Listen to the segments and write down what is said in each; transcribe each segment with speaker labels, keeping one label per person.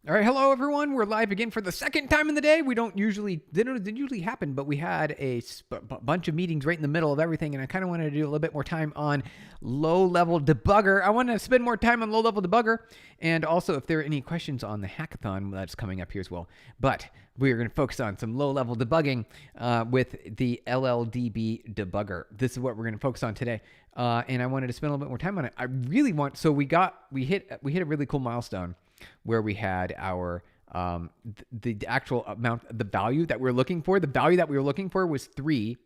Speaker 1: All right, hello everyone. We're live again for the second time in the day. They don't usually happen, but we had a bunch of meetings right in the middle of everything, and I kind of wanted to do a little bit more time on low-level debugger. I want to spend more time on low-level debugger, and also if there are any questions on the hackathon that's coming up here as well. But we are going to focus on some low-level debugging with the LLDB Debugger. This is what we're going to focus on today, and I wanted to spend a little bit more time on it. I really want. So we hit a really cool milestone where we had our the actual amount, the value that we're looking for. The value that we were looking for was 3,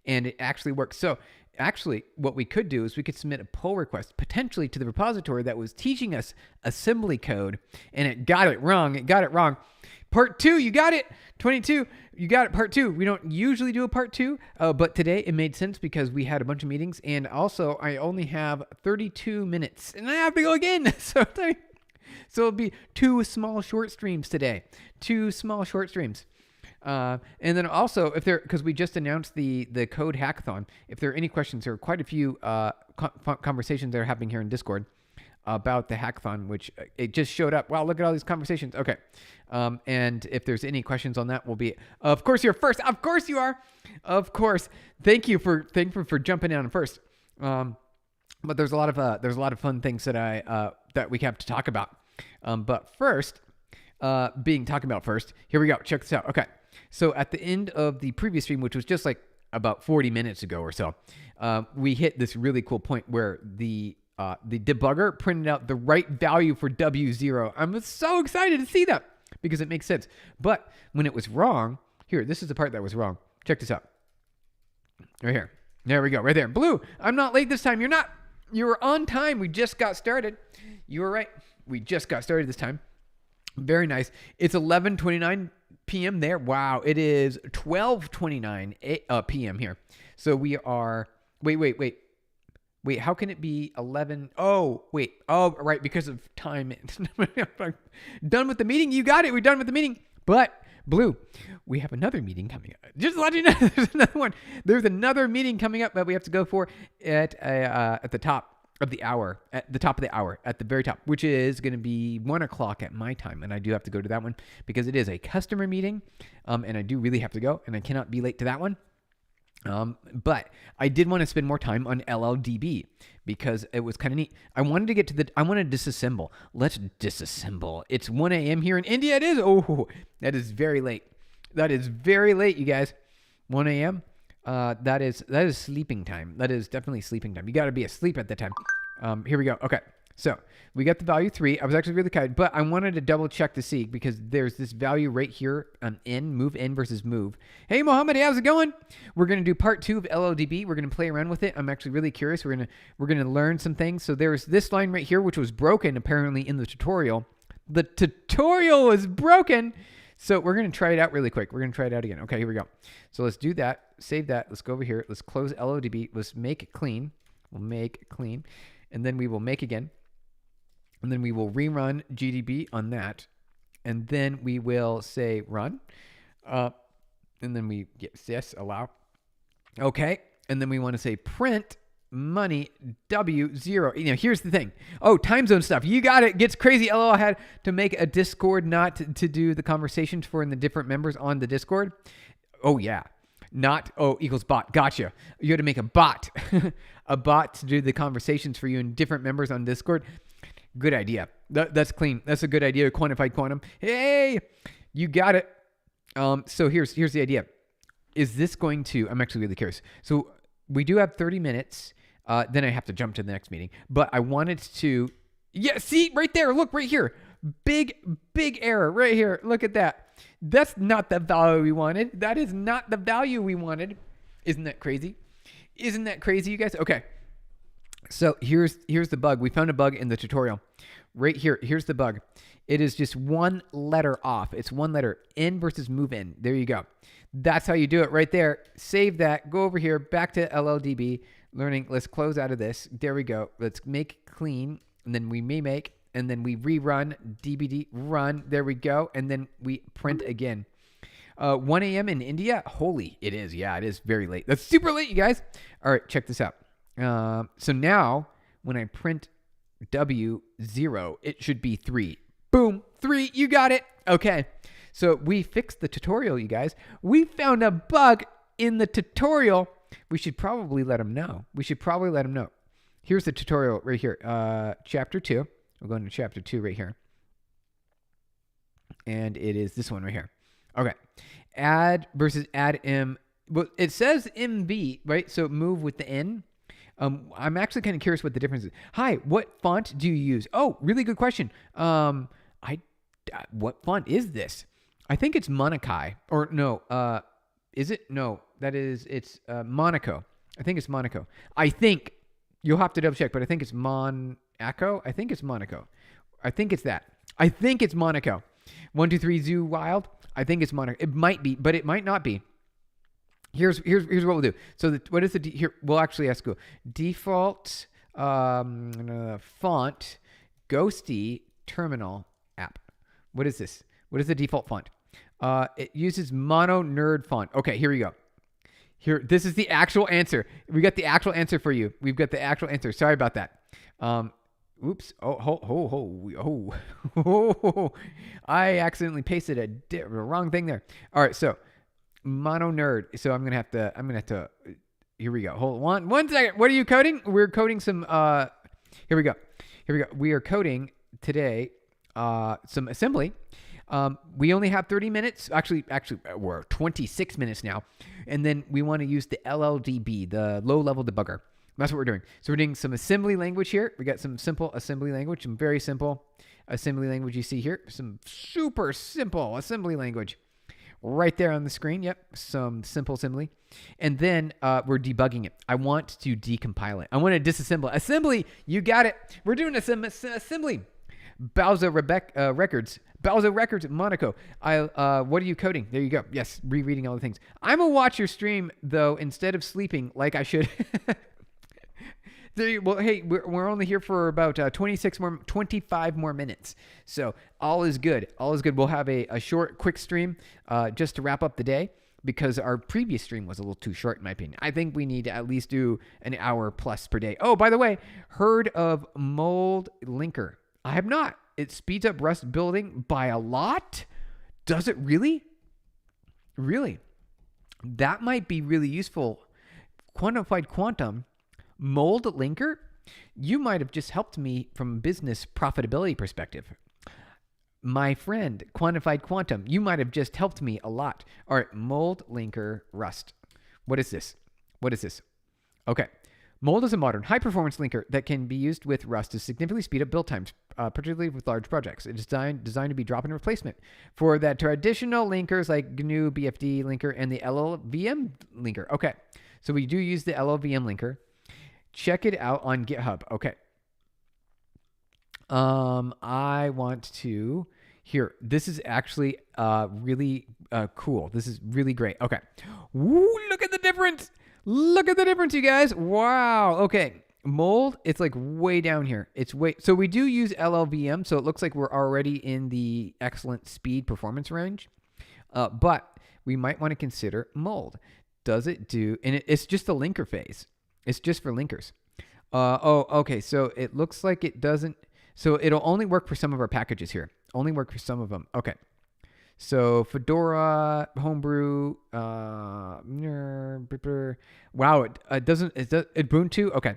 Speaker 1: and it actually worked. So actually, what we could do is we could submit a pull request potentially to the repository that was teaching us assembly code, and it got it wrong. Part 2, you got it. 22, you got it. Part 2. We don't usually do a part 2, but today it made sense because we had a bunch of meetings, and also I only have 32 minutes, and I have to go again. So it'll be 2 small short streams today. 2 small short streams. And then also, because we just announced the code hackathon, if there are any questions, there are quite a few conversations that are happening here in Discord about the hackathon, which it just showed up. Wow, look at all these conversations. Okay. And if there's any questions on that, of course you're first. Of course you are. Of course. Thank you for jumping in first. But there's a lot of fun things that we have to talk about. But first, talking about first, here we go. Check this out. Okay. So at the end of the previous stream, which was just like about 40 minutes ago or so, we hit this really cool point where the debugger printed out the right value for W0. I'm so excited to see that because it makes sense. But when it was wrong, this is the part that was wrong. Check this out. Right here. There we go. Right there. Blue, I'm not late this time. You're not. You were on time. We just got started. You were right. We just got started this time. Very nice. It's 11:29 p.m. there. Wow. It is 12:29 p.m. here. So we are. Wait. How can it be 11? Oh, wait. Oh, right. Because of time. Done with the meeting. You got it. We're done with the meeting. But Blue, we have another meeting coming up. Just to let you know, there's another one. There's another meeting coming up that we have to go for at the top of the hour, at the very top, which is going to be 1 o'clock at my time. And I do have to go to that one because it is a customer meeting. And I do really have to go, and I cannot be late to that one. But I did want to spend more time on LLDB because it was kind of neat. I wanted to disassemble. Let's disassemble. It's 1 a.m. here in India. It is. Oh, that is very late. That is very late, you guys. 1 a.m. That is sleeping time. That is definitely sleeping time. You got to be asleep at that time. Here we go. Okay. So we got the value 3. I was actually really excited, but I wanted to double check to see because there's this value right here on move in versus move. Hey, Mohammed, how's it going? We're going to do part 2 of LLDB. We're going to play around with it. I'm actually really curious. We're going to learn some things. So there's this line right here, which was broken apparently in the tutorial. The tutorial was broken. So we're going to try it out really quick. We're going to try it out again. Okay, here we go. So let's do that. Save that. Let's go over here. Let's close LLDB. Let's make it clean. We'll make clean. And then we will make again. And then we will rerun GDB on that. And then we will say run. And then yes, allow. Okay. And then we want to say print money W0. Here's the thing. Oh, time zone stuff. You got it. Gets crazy. LOL, I had to make a Discord not to do the conversations for the different members on the Discord. Oh, yeah. Not, equals bot. Gotcha. You had to make a bot. A bot to do the conversations for you and different members on Discord. Good idea. That's clean. That's a good idea. Quantified quantum. Hey, you got it. So here's the idea. Is this going to, I'm actually really curious. So we do have 30 minutes. Then I have to jump to the next meeting. But I wanted to, see right there. Look right here. Big error right here. Look at that. That's not the value we wanted. That is not the value we wanted. Isn't that crazy? Isn't that crazy, you guys? Okay. So here's the bug. We found a bug in the tutorial. Right here. Here's the bug. It is just one letter off. It's one letter. In versus move in. There you go. That's how you do it right there. Save that. Go over here. Back to LLDB. Learning. Let's close out of this. There we go. Let's make clean. And then we make. And then we rerun. DBD. Run. There we go. And then we print again. 1 a.m. in India? Holy. It is. Yeah, it is very late. That's super late, you guys. All right. Check this out. So now when I print W0, it should be 3. Boom. 3. You got it. Okay. So we fixed the tutorial, you guys. We found a bug in the tutorial. We should probably let them know. Here's the tutorial right here. Chapter 2. We're going to chapter 2 right here. And it is this one right here. Okay. Add versus add M. Well, it says MB, right? So move with the N. I'm actually kind of curious what the difference is. Hi, what font do you use? Oh, really good question. What font is this? I think it's Monachi. Or no, is it? No, it's Monaco. I think it's Monaco. I think, you'll have to double check, but I think it's Monaco. I think it's Monaco. I think it's that. I think it's Monaco. 1, 2, 3 Zoo Wild. I think it's Monaco. It might be, but it might not be. Here's what we'll do. So what is here? We'll actually ask Google. Default font Ghosty terminal app. What is this? What is the default font? It uses mono nerd font. Okay, here we go. Here, this is the actual answer. We got the actual answer for you. We've got the actual answer. Sorry about that. Oops. Oh. I accidentally pasted a wrong thing there. All right, so mono nerd. So I'm gonna have to. Here we go. Hold on. 1 second. What are you coding? We're coding some. Here we go. We are coding today. Some assembly. We only have 30 minutes. Actually, we're 26 minutes now. And then we want to use the LLDB, the low-level debugger. That's what we're doing. So we're doing some assembly language here. We got some simple assembly language, some very simple assembly language you see here. Some super simple assembly language right there on the screen. Yep, some simple assembly. And then we're debugging it. I want to decompile it. I want to disassemble it. Assembly, you got it. We're doing assembly. Bowser Records. Bowser Records, Monaco. What are you coding? There you go. Yes, rereading all the things. I'm going to watch your stream, though, instead of sleeping like I should. Well, hey, we're only here for about 25 more minutes. So all is good. We'll have a short, quick stream just to wrap up the day because our previous stream was a little too short, in my opinion. I think we need to at least do an hour plus per day. Oh, by the way, heard of Mold Linker? I have not. It speeds up Rust building by a lot. Does it really? Really? That might be really useful. Quantified Quantum. Mold Linker, you might have just helped me from a business profitability perspective. My friend, Quantified Quantum, you might have just helped me a lot. All right, Mold Linker Rust. What is this? Okay. Mold is a modern, high-performance linker that can be used with Rust to significantly speed up build times, particularly with large projects. It's designed to be drop-in replacement for the traditional linkers like GNU, BFD linker, and the LLVM linker. Okay, so we do use the LLVM linker. Check it out on GitHub. Okay. I want to... Here, this is actually really cool. This is really great. Okay. Woo, look at the difference. Look at the difference, you guys. Wow. Okay. Mold, it's like way down here. So we do use LLVM, so it looks like we're already in the excellent speed performance range. But we might want to consider mold. Does it do... And it's just a linker phase. It's just for linkers. Okay. So it looks like it doesn't... So it'll only work for some of our packages here. Only work for some of them. Okay. So Fedora, Homebrew, wow, it doesn't, Ubuntu. Okay.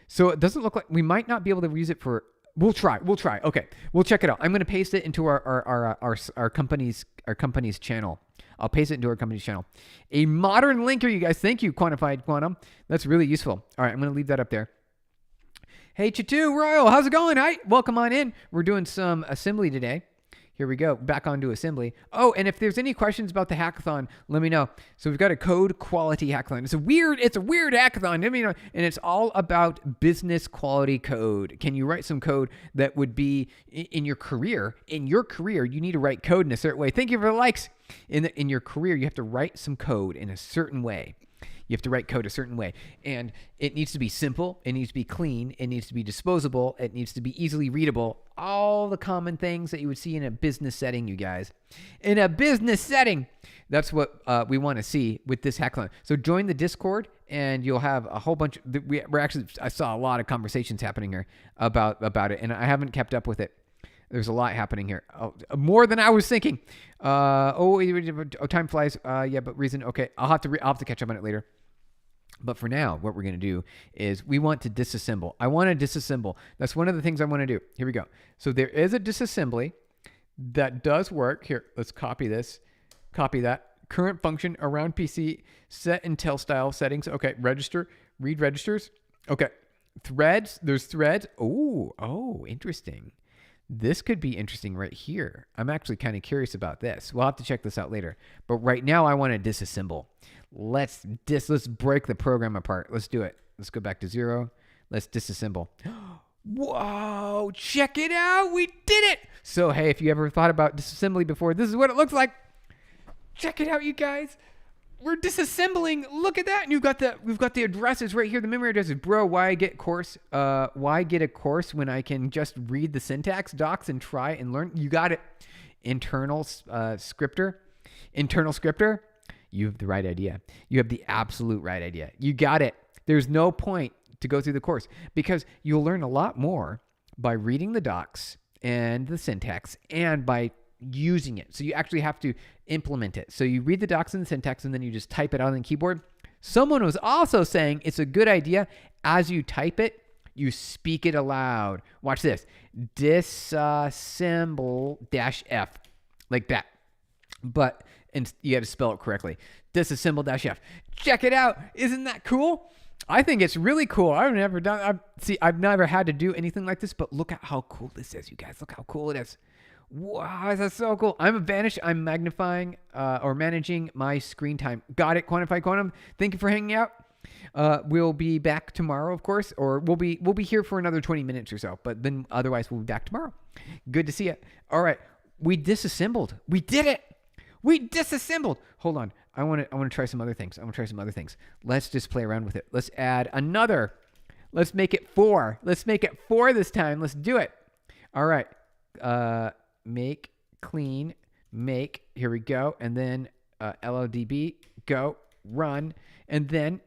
Speaker 1: So it doesn't look like, we might not be able to use it for, we'll try. Okay. We'll check it out. I'm going to paste it into our company's channel. I'll paste it into our company's channel. A modern linker, you guys. Thank you, Quantified Quantum. That's really useful. All right. I'm going to leave that up there. Hey, Chitu Royal, how's it going? Hi, welcome on in. We're doing some assembly today. Here we go, back onto assembly. Oh, and if there's any questions about the hackathon, let me know. So we've got a code quality hackathon. It's a weird hackathon. Let me know. And it's all about business quality code. Can you write some code that would be in your career? In your career, you need to write code in a certain way. Thank you for the likes. In your career, you have to write some code in a certain way. You have to write code a certain way. And it needs to be simple. It needs to be clean. It needs to be disposable. It needs to be easily readable. All the common things that you would see in a business setting, you guys. In a business setting, that's what we want to see with this hackathon. So join the Discord, and you'll have a whole bunch. I saw a lot of conversations happening here about it, and I haven't kept up with it. There's a lot happening here. Oh, more than I was thinking. Time flies. Yeah, but reason. Okay, I'll have to catch up on it later. But for now, what we're going to do is we want to disassemble. I want to disassemble. That's one of the things I want to do. Here we go. So there is a disassembly that does work. Here, let's copy this. Copy that. Current function around PC, set and tell style settings. Okay, register, read registers. Okay, threads. There's threads. Oh, interesting. This could be interesting right here. I'm actually kind of curious about this. We'll have to check this out later. But right now, I want to disassemble. Let's break the program apart. Let's do it. Let's go back to 0. Let's disassemble. Whoa, check it out. We did it. So, hey, if you ever thought about disassembly before, this is what it looks like. Check it out, you guys. We're disassembling. Look at that. And we've got the addresses right here. The memory addresses. Bro, why get a course when I can just read the syntax docs and try and learn? You got it. Internal scripter. You have the right idea. You have the absolute right idea. You got it. There's no point to go through the course because you'll learn a lot more by reading the docs and the syntax and by using it. So you actually have to implement it. So you read the docs and the syntax and then you just type it out on the keyboard. Someone was also saying it's a good idea as you type it, you speak it aloud. Watch this. Disassemble-F. Like that. And you got to spell it correctly. Disassemble-F. Check it out. Isn't that cool? I think it's really cool. I've never had to do anything like this, but look at how cool this is, you guys. Look how cool it is. Wow, that's so cool. I'm magnifying or managing my screen time. Got it, Quantified Quantum. Thank you for hanging out. We'll be back tomorrow, of course, or we'll be here for another 20 minutes or so, but then otherwise we'll be back tomorrow. Good to see you. All right, we disassembled. We did it. We disassembled. Hold on. I want to try some other things. Let's just play around with it. Let's add another. Let's make it 4. Let's make it 4 this time. Let's do it. All right. Make, clean, make. Here we go. And then LLDB, go, run. And then,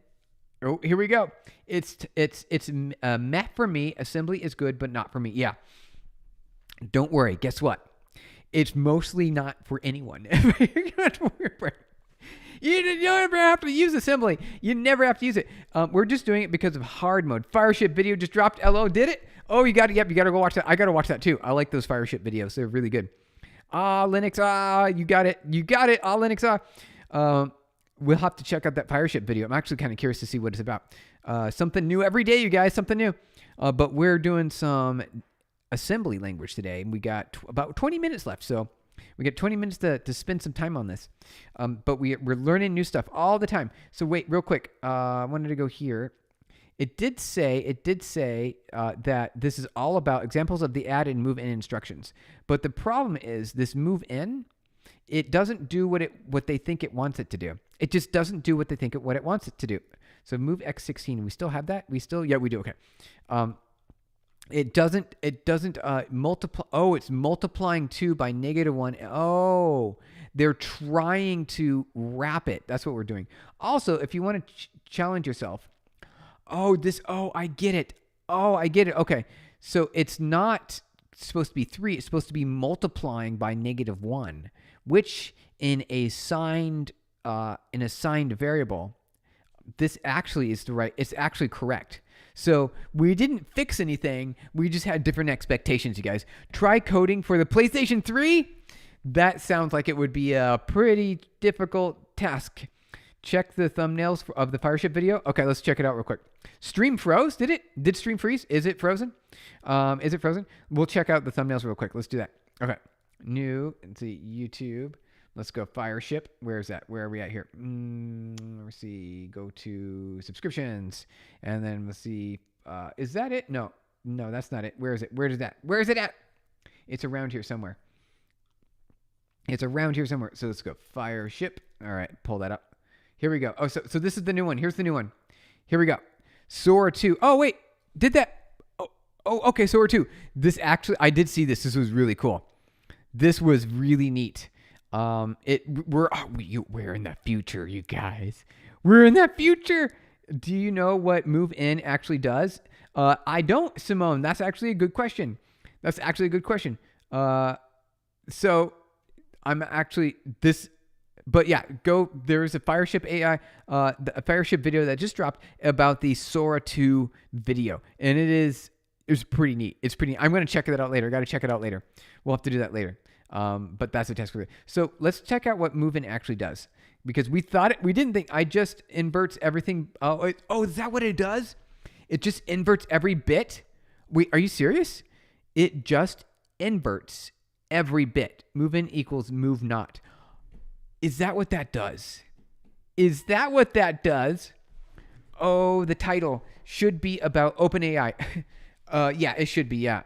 Speaker 1: here we go. It's meh for me. Assembly is good, but not for me. Yeah. Don't worry. Guess what? It's mostly not for anyone. You never have to use assembly. You never have to use it. We're just doing it because of hard mode. Fireship video just dropped. LO did it. Oh, you got it. Yep, you got to go watch that. I got to watch that too. I like those Fireship videos. They're really good. Linux. You got it. You got it. Linux. We'll have to check out that Fireship video. I'm actually kind of curious to see what it's about. Something new every day, you guys. Something new. But we're doing some assembly language today, and we got about 20 minutes left. So we get 20 minutes to spend some time on this. But we're learning new stuff all the time. So wait, real quick. I wanted to go here. It did say that this is all about examples of the add and move in instructions. But the problem is this move in, it doesn't do what they think it wants it to do. It just doesn't do what it wants it to do. So move X16, we still have that? Yeah, we do. Okay. It doesn't multiply. Oh, it's multiplying 2 by -1. Oh, they're trying to wrap it. That's what we're doing. Also, if you want to challenge yourself, I get it. Okay. So it's not supposed to be 3. It's supposed to be multiplying by -1, which in a signed variable, this actually is it's actually correct. So we didn't fix anything. We just had different expectations, you guys. Try coding for the PlayStation 3. That sounds like it would be a pretty difficult task. Check the thumbnails of the Fireship video. Okay, let's check it out real quick. Stream froze? Did stream freeze? Is it frozen? We'll check out the thumbnails real quick. Let's do that. Okay. New. Let's see. YouTube. Let's go Fireship. Where is that? Where are we at here? Let's see. Go to subscriptions. And then let's see. Is that it? No, that's not it. Where is it? Where is it at? It's around here somewhere. So let's go Fireship. All right. Pull that up. Here we go. Oh, so this is the new one. Here's the new one. Here we go. Sora 2. Oh, wait. Did that? Oh, okay. Sora 2. This actually, I did see this. This was really cool. This was really neat. We're in the future, you guys. We're in the future. Do you know what move in actually does? I don't, Simone. That's actually a good question. So I'm actually this, but yeah, there's a Fireship AI, a Fireship video that just dropped about the Sora 2 video, and it's pretty neat. It's pretty neat. I'm going to check that out later. Got to check it out later. We'll have to do that later. But that's a test for it. So let's check out what move in actually does, because we didn't think I just inverts everything. Oh, is that what it does? It just inverts every bit. Wait, are you serious? It just inverts every bit. Move in equals move not. Is that what that does? Is that what that does? Oh, the title should be about OpenAI. Yeah, it should be. Yeah.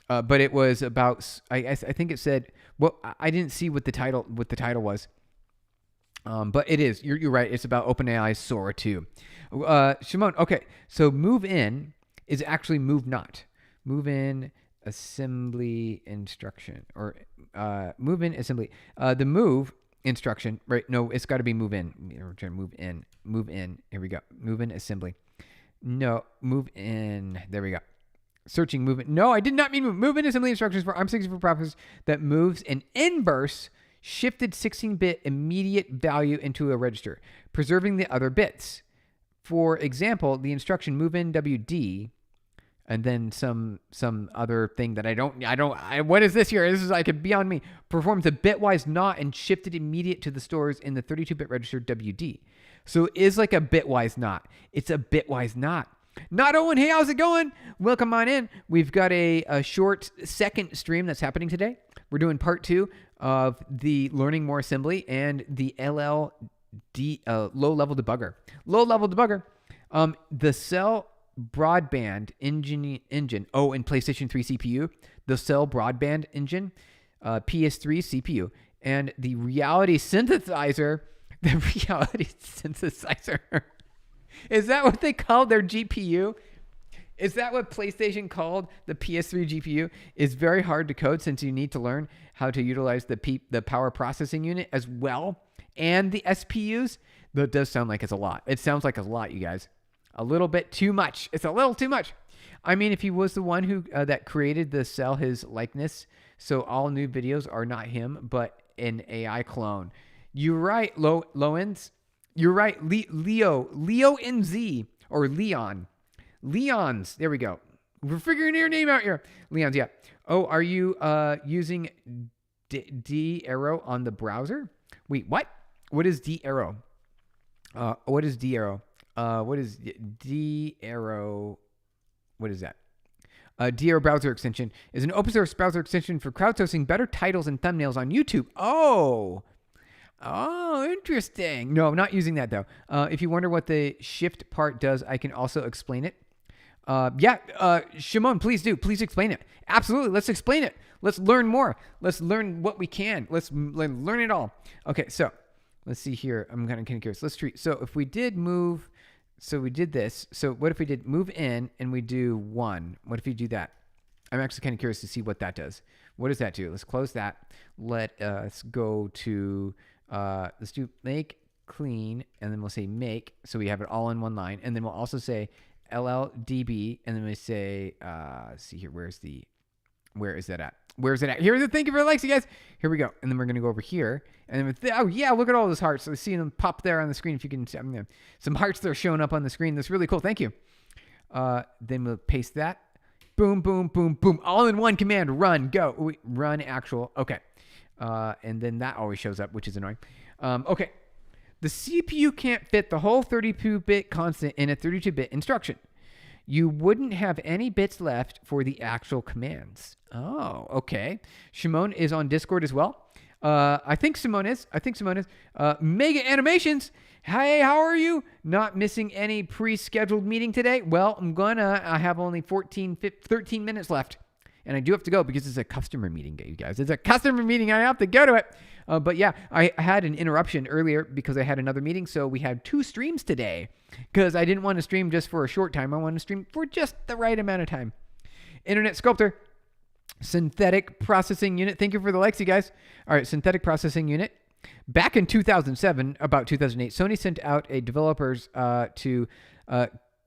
Speaker 1: But it was about. I think it said. Well, I didn't see what the title was. But it is. You're right. It's about OpenAI's Sora 2. Shimon. Okay. So move in is actually move not. Move in assembly instruction, or move in assembly. The move instruction, right? No, it's got to be move in. We're trying to move in. Here we go. Move in assembly. No, move in. There we go. Searching movement. No, I did not mean move in assembly instructions for ARM64 processors that moves an inverse shifted 16-bit immediate value into a register, preserving the other bits. For example, the instruction move in WD, and then some other thing that what is this here? This is like beyond me. Performs a bitwise not and shifted immediate to the stores in the 32-bit register WD. So it is like a bitwise not. It's a bitwise not. Not Owen, hey, how's it going? Welcome on in. We've got a short second stream that's happening today. We're doing part 2 of the Learning More Assembly and the LLD low-level debugger. Low-level debugger. The Cell Broadband engine. Oh, and PlayStation 3 CPU. The Cell Broadband engine. PS3 CPU. And the Reality Synthesizer. The Reality Synthesizer. Is that what they call their GPU? Is that what PlayStation called the PS3 GPU? It's very hard to code since you need to learn how to utilize the power processing unit as well and the SPUs. That does sound like it's a lot. It sounds like a lot, you guys. A little bit too much. It's a little too much. I mean, if he was the one who that created the sell his likeness, so all new videos are not him, but an AI clone. You're right, Loens. You're right, Leo NZ, or Leon. Leon's, there we go. We're figuring your name out here. Leon's, yeah. Oh, are you using D-Arrow on the browser? Wait, what? What is D-Arrow? What is D-Arrow? What is D-Arrow? What is that? D-Arrow browser extension is an open source browser extension for crowdsourcing better titles and thumbnails on YouTube. Oh, interesting. No, I'm not using that though. If you wonder what the shift part does, I can also explain it. Shimon, please do. Please explain it. Absolutely. Let's explain it. Let's learn more. Let's learn what we can. Let's learn it all. Okay, so let's see here. I'm kind of curious. Let's treat. So if we did move, so we did this. So what if we did move in and we do 1? What if we do that? I'm actually kind of curious to see what that does. What does that do? Let's close that. Let us go to... let's do make clean, and then we'll say make, so we have it all in one line, and then we'll also say LLDB, and then we say let's see here, where is that at? Here, thank you for Alexi, guys. Here we go, and then we're gonna go over here, and then oh yeah, look at all those hearts. So see them pop there on the screen. If you can, some hearts that are showing up on the screen. That's really cool. Thank you. Then we'll paste that. Boom, boom, boom, boom, all in one command. Run, go, run actual. Okay. And then that always shows up, which is annoying. Okay. The CPU can't fit the whole 32-bit constant in a 32-bit instruction. You wouldn't have any bits left for the actual commands. Oh, okay. Shimon is on Discord as well. I think Simone is. Mega Animations. Hey, how are you? Not missing any pre-scheduled meeting today? Well, I have only 13 minutes left. And I do have to go because it's a customer meeting, you guys. It's a customer meeting. I have to go to it. But yeah, I had an interruption earlier because I had another meeting. So we had 2 streams today because I didn't want to stream just for a short time. I wanted to stream for just the right amount of time. Internet Sculptor, Synthetic Processing Unit. Thank you for the likes, you guys. All right, Synthetic Processing Unit. Back in 2007, about 2008, Sony sent out a developers to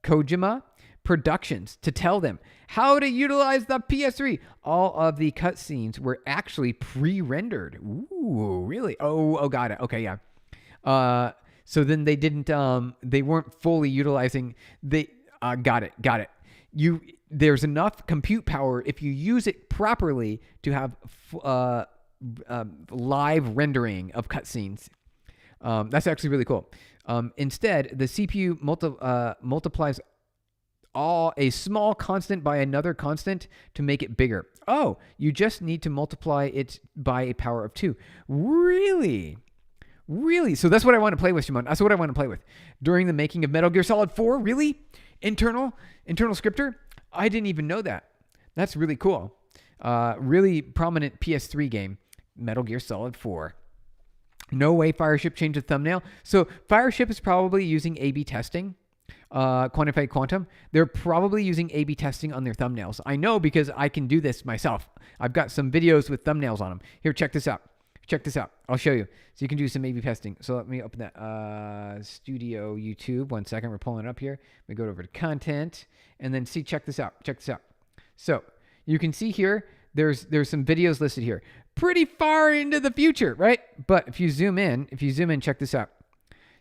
Speaker 1: Kojima productions to tell them how to utilize the PS3. All of the cutscenes were actually pre-rendered. Ooh, really? Oh, got it. Okay, yeah. So then they didn't, they weren't fully utilizing got it. There's enough compute power if you use it properly to have live rendering of cutscenes. That's actually really cool. Instead, the CPU multiplies a small constant by another constant to make it bigger. Oh, you just need to multiply it by a power of 2. Really? So that's what I want to play with, Shimon. That's what I want to play with. During the making of Metal Gear Solid 4? Really? Internal scripter? I didn't even know that. That's really cool. Really prominent PS3 game, Metal Gear Solid 4. No way Fireship changed the thumbnail. So Fireship is probably using A/B testing. Quantified Quantum, they're probably using A/B testing on their thumbnails. I know because I can do this myself. I've got some videos with thumbnails on them. Here, check this out. I'll show you. So you can do some A/B testing. So let me open that Studio YouTube. 1 second. We're pulling it up here. We go over to content and then see, check this out. So you can see here, there's some videos listed here. Pretty far into the future, right? But if you zoom in, check this out.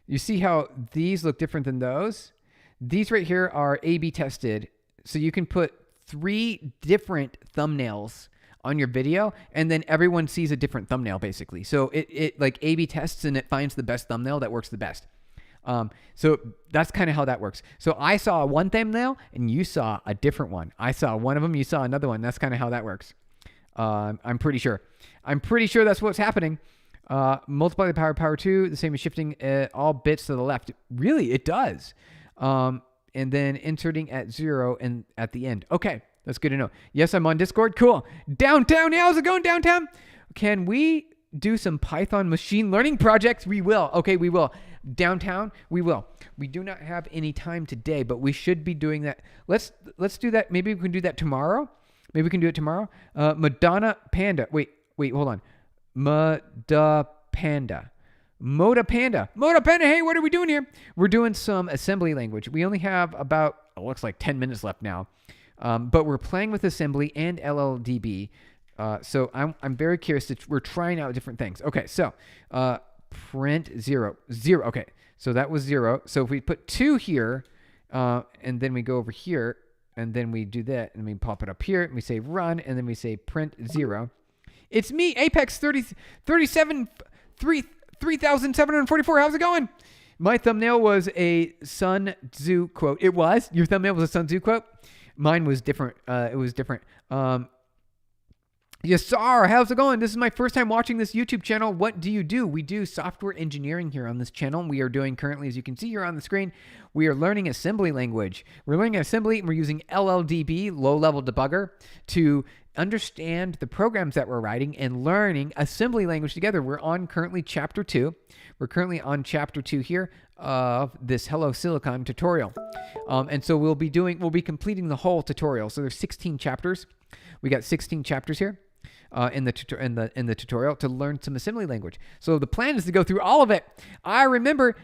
Speaker 1: You see how these look different than those? These right here are A/B tested. So you can put 3 different thumbnails on your video, and then everyone sees a different thumbnail, basically. So it like A/B tests, and it finds the best thumbnail that works the best. So that's kind of how that works. So I saw one thumbnail, and you saw a different one. I saw one of them, you saw another one. That's kind of how that works. I'm pretty sure that's what's happening. Multiply the power 2, the same as shifting all bits to the left. Really, it does. And then inserting at 0 and at the end. Okay, that's good to know. Yes, I'm on Discord. Cool. Downtown, how's it going, downtown? Can we do some Python machine learning projects? We will. Okay, we will. Downtown, we will. We do not have any time today, but we should be doing that. Let's do that. Maybe we can do that tomorrow. Madonna Panda. Wait, hold on. Moda Panda. Hey, what are we doing here? We're doing some assembly language. We only have about, it looks like 10 minutes left now. But we're playing with assembly and LLDB. So I'm very curious. We're trying out different things. Okay, so print 0. Okay, so that was 0. So if we put 2 here, and then we go over here, and then we do that, and we pop it up here, and we say run, and then we say print 0. It's me, Apex 3744. How's it going? My thumbnail was a Sun Tzu quote. It was? Your thumbnail was a Sun Tzu quote? Mine was different. It was different. Yes, sir. How's it going? This is my first time watching this YouTube channel. What do you do? We do software engineering here on this channel. We are doing currently, as you can see here on the screen, we are learning assembly language. We're learning assembly, and we're using LLDB, low-level debugger, to understand the programs that we're writing and learning assembly language together. We're on currently chapter 2. We're currently on chapter 2 here of this Hello Silicon tutorial. And so we'll be completing the whole tutorial. So there's 16 chapters. We got 16 chapters here. In the tutorial to learn some assembly language. So the plan is to go through all of it. I remember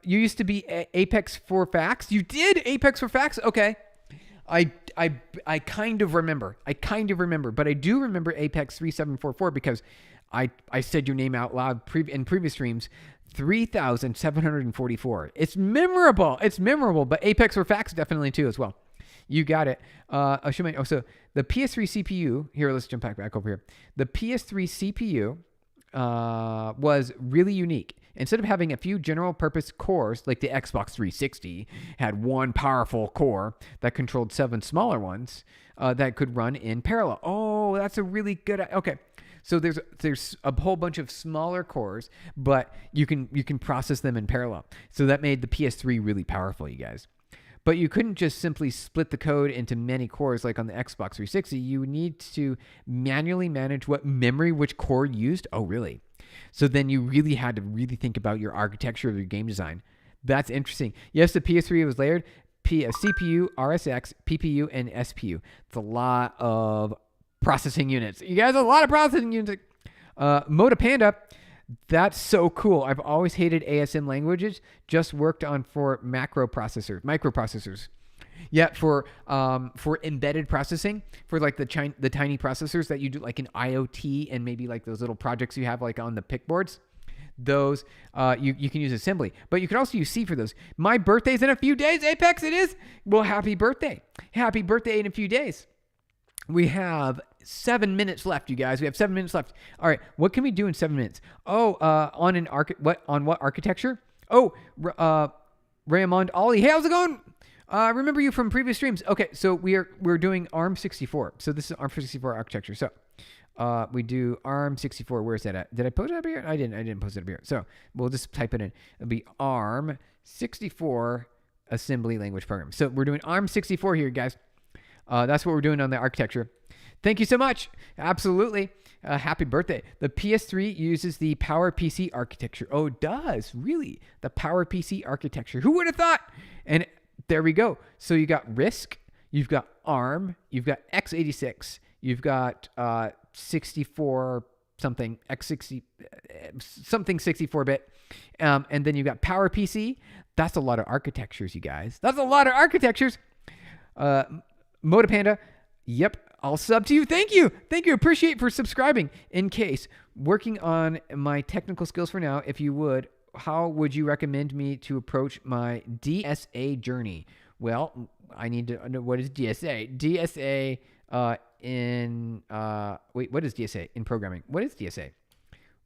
Speaker 1: you used to be Apex for Facts. You did Apex for Facts? Okay. I kind of remember. But I do remember Apex 3744 because I said your name out loud in previous streams. 3,744. It's memorable. But Apex for Facts definitely too as well. You got it. So the PS3 CPU, here, let's jump back over here. The PS3 CPU was really unique. Instead of having a few general purpose cores, like the Xbox 360 had one powerful core that controlled 7 smaller ones that could run in parallel. Oh, that's a really good, okay. So there's a whole bunch of smaller cores, but you can process them in parallel. So that made the PS3 really powerful, you guys. But you couldn't just simply split the code into many cores like on the Xbox 360. You need to manually manage what memory which core used. Oh, really? So then you really had to really think about your architecture of your game design. That's interesting. Yes, the PS3 was layered. CPU, RSX, PPU, and SPU. It's a lot of processing units. You guys, a lot of processing units. Moda Panda. That's so cool. I've always hated ASM languages. Just worked on for microprocessors. Yeah, for embedded processing, for like the tiny processors that you do like in IoT and maybe like those little projects you have like on the PIC boards, those you can use assembly, but you can also use C for those. My birthday's in a few days, Apex, it is. Well, happy birthday in a few days. We have 7 minutes left, you guys. We have 7 minutes left. All right, what can we do in 7 minutes? Oh, on what architecture? Oh, Raymond Ollie. Hey, how's it going? I remember you from previous streams. Okay, so we're doing ARM64. So this is ARM64 architecture. So we do ARM64. Where's that at? Did I post it up here? I didn't post it up here. So we'll just type it in. It'll be ARM64 assembly language program. So we're doing ARM64 here, guys. That's what we're doing on the architecture. Thank you so much. Absolutely. Happy birthday. The PS3 uses the PowerPC architecture. Oh, it does. Really? The PowerPC architecture. Who would have thought? And there we go. So you got RISC, you've got ARM, you've got x86, you've got 64 something, x60 something 64-bit, and then you've got PowerPC. That's a lot of architectures, you guys. That's a lot of architectures. Motapanda, yep, I'll sub to you. Thank you. Appreciate for subscribing. In case, working on my technical skills for now, if you would, how would you recommend me to approach my DSA journey? Well, I need to know what is DSA. DSA what is DSA in programming? What is DSA?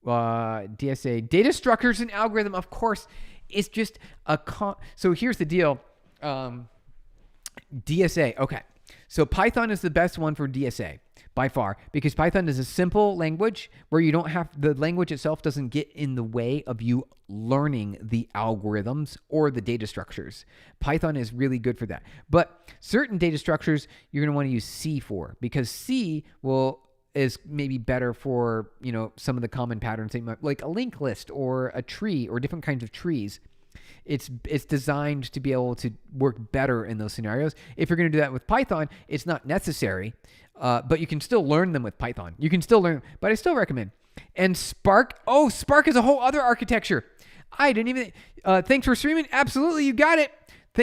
Speaker 1: DSA, data structures and algorithm. Of course, it's just so here's the deal. DSA, okay. So Python is the best one for DSA by far, because Python is a simple language where you don't have, the language itself doesn't get in the way of you learning the algorithms or the data structures. Python is really good for that. But certain data structures you're going to want to use C for, because C is maybe better for, some of the common patterns, like a linked list or a tree or different kinds of trees. It's designed to be able to work better in those scenarios. If you're going to do that with Python, it's not necessary, but you can still learn them with Python. You can still learn, but I still recommend. And Spark, Spark is a whole other architecture. I didn't even, thanks for streaming. Absolutely, you got it.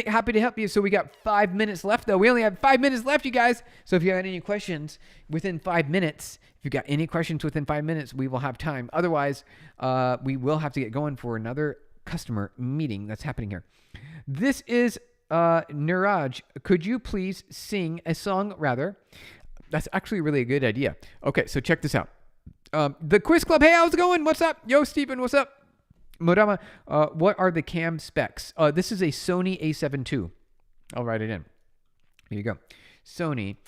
Speaker 1: Happy to help you. So we got 5 minutes left, though. We only have 5 minutes left, you guys. So if you have any questions within 5 minutes, if you got any questions within 5 minutes, we will have time. Otherwise, we will have to get going for another customer meeting that's happening here. This is Niraj. Could you please sing a song rather? That's actually really a good idea. Okay, so check this out. The Quiz Club. Hey, how's it going? What's up? Yo, Stephen, what's up? Modama, what are the cam specs? This is a Sony A7 II. I'll write it in. Here you go. Sony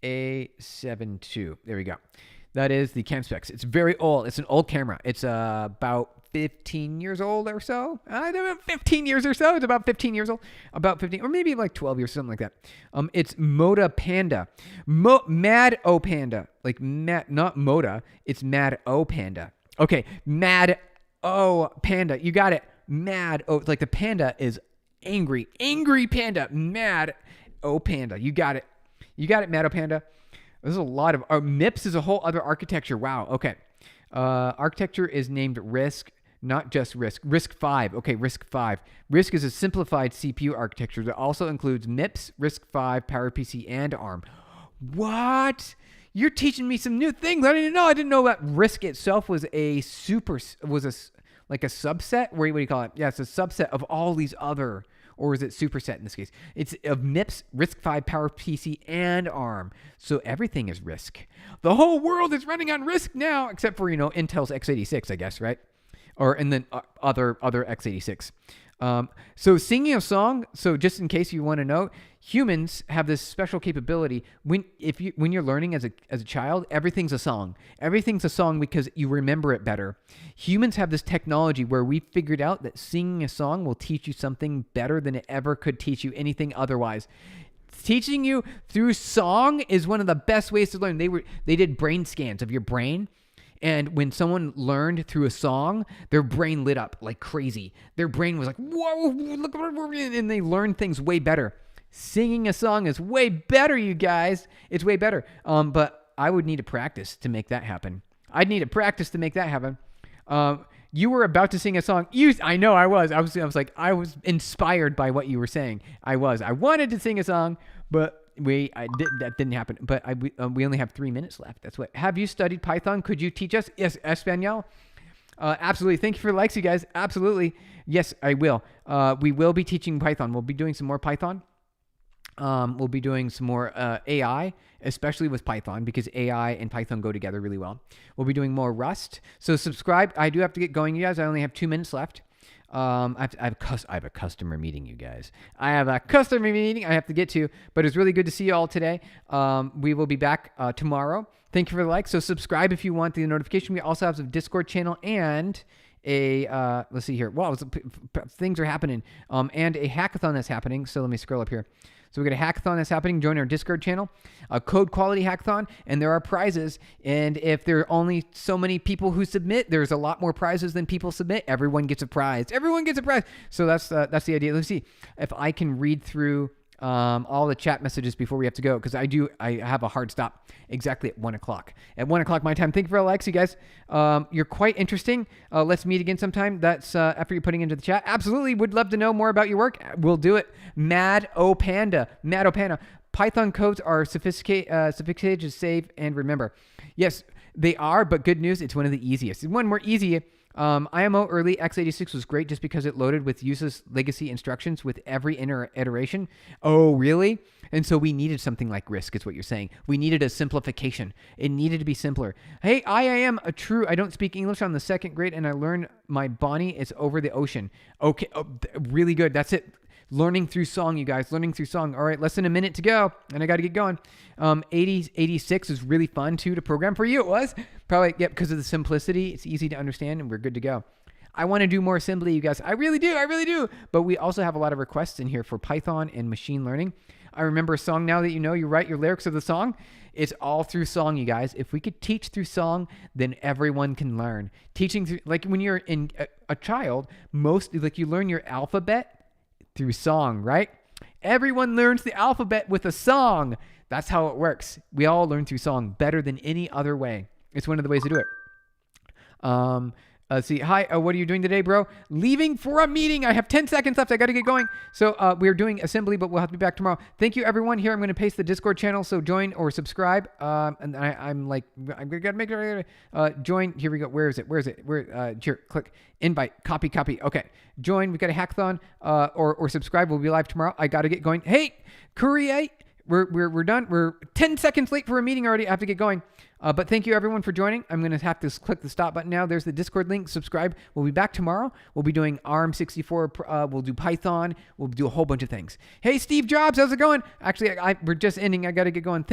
Speaker 1: A7 II. There we go. That is the cam specs. It's very old. It's an old camera. It's about 15 years old or so. I don't know, 15 years or so. It's about 15 years old. About 15, or maybe like 12 years, something like that. It's Moda Panda. Mad O Panda. Like Mad, not Moda. It's Mad O Panda. Okay, Mad O Panda. You got it. Mad O. Like the panda is angry. Angry panda. Mad O Panda. You got it. Mad O Panda. There's a lot of... MIPS is a whole other architecture. Wow. Okay. Architecture is named RISC, not just RISC. RISC-V. Okay, RISC-V. RISC is a simplified CPU architecture that also includes MIPS, RISC-V, PowerPC, and ARM. What? You're teaching me some new things. I didn't know. I didn't know that RISC itself was a subset. What do you call it? Yeah, it's a subset of all these other... Or is it superset in this case? It's of MIPS, RISC-V, PowerPC, and ARM. So everything is RISC. The whole world is running on RISC now, except for, Intel's x86, I guess, right? And then other x86. So singing a song, so just in case you want to know, humans have this special capability. When you're learning as a child, everything's a song. Everything's a song because you remember it better. Humans have this technology where we figured out that singing a song will teach you something better than it ever could teach you anything otherwise. Teaching you through song is one of the best ways to learn. They did brain scans of your brain. And when someone learned through a song, their brain lit up like crazy. Their brain was like, whoa, look, and they learned things way better. Singing a song is way better, you guys. It's way better. But I would need to practice to make that happen. You were about to sing a song. I know I was. I was inspired by what you were saying. I wanted to sing a song, but that didn't happen. But we only have 3 minutes left. That's what. Have you studied Python? Could you teach us? Yes, Espanol. Absolutely. Thank you for the likes, you guys. Absolutely. Yes, I will. We will be teaching Python. We'll be doing some more Python. We'll be doing some more AI, especially with Python, because AI and Python go together really well. We'll be doing more Rust. So subscribe. I do have to get going, you guys. I only have 2 minutes left. I have a customer meeting, you guys. I have a customer meeting I have to get to, but it's really good to see you all today. We will be back tomorrow. Thank you for the like. So subscribe if you want the notification. We also have a Discord channel and let's see here. Wow, things are happening. And a hackathon that's happening. So let me scroll up here. So we got a hackathon that's happening. Join our Discord channel, a code quality hackathon, and there are prizes. And if there are only so many people who submit, there's a lot more prizes than people submit. Everyone gets a prize. Everyone gets a prize. So that's the idea. Let's see if I can read through all the chat messages before we have to go, because I have a hard stop exactly at 1 o'clock. At 1 o'clock my time. Thank you for all the likes, you guys. You're quite interesting. Let's meet again sometime. That's after you're putting into the chat. Absolutely. Would love to know more about your work. We'll do it. Mad O Panda. Python codes are sophisticated to save and remember. Yes, they are, but good news, it's one of the easiest. One more easy. IMO early x86 was great just because it loaded with useless legacy instructions with every iteration. Oh, really? And so we needed something like RISC, is what you're saying. We needed a simplification. It needed to be simpler. Hey, I am a true, I don't speak English on the 2nd grade, and I learned my Bonnie is over the ocean. Okay, really good. That's it. Learning through song, you guys. Learning through song. All right, less than a minute to go, and I got to get going. 86 is really fun, too, to program. For you, it was. Probably, yeah, because of the simplicity. It's easy to understand, and we're good to go. I want to do more assembly, you guys. I really do. But we also have a lot of requests in here for Python and machine learning. I remember a song now that you know. You write your lyrics of the song. It's all through song, you guys. If we could teach through song, then everyone can learn. Teaching through, like when you're a child, you learn your alphabet through song, right? Everyone learns the alphabet with a song. That's how it works. We all learn through song better than any other way. It's one of the ways to do it. Let's see. Hi, what are you doing today, bro? Leaving for a meeting. I have 10 seconds left. I got to get going. So we're doing assembly, but we'll have to be back tomorrow. Thank you, everyone. Here, I'm going to paste the Discord channel, so join or subscribe. And I'm going to make it. Join. Here we go. Where is it? Here, click. Invite. Copy. Okay. Join. We got a hackathon. Or subscribe. We'll be live tomorrow. I got to get going. Hey, Courier. We're done. We're 10 seconds late for a meeting already. I have to get going. But thank you, everyone, for joining. I'm going to have to click the stop button now. There's the Discord link. Subscribe. We'll be back tomorrow. We'll be doing ARM64. We'll do Python. We'll do a whole bunch of things. Hey, Steve Jobs, how's it going? Actually, we're just ending. I got to get going.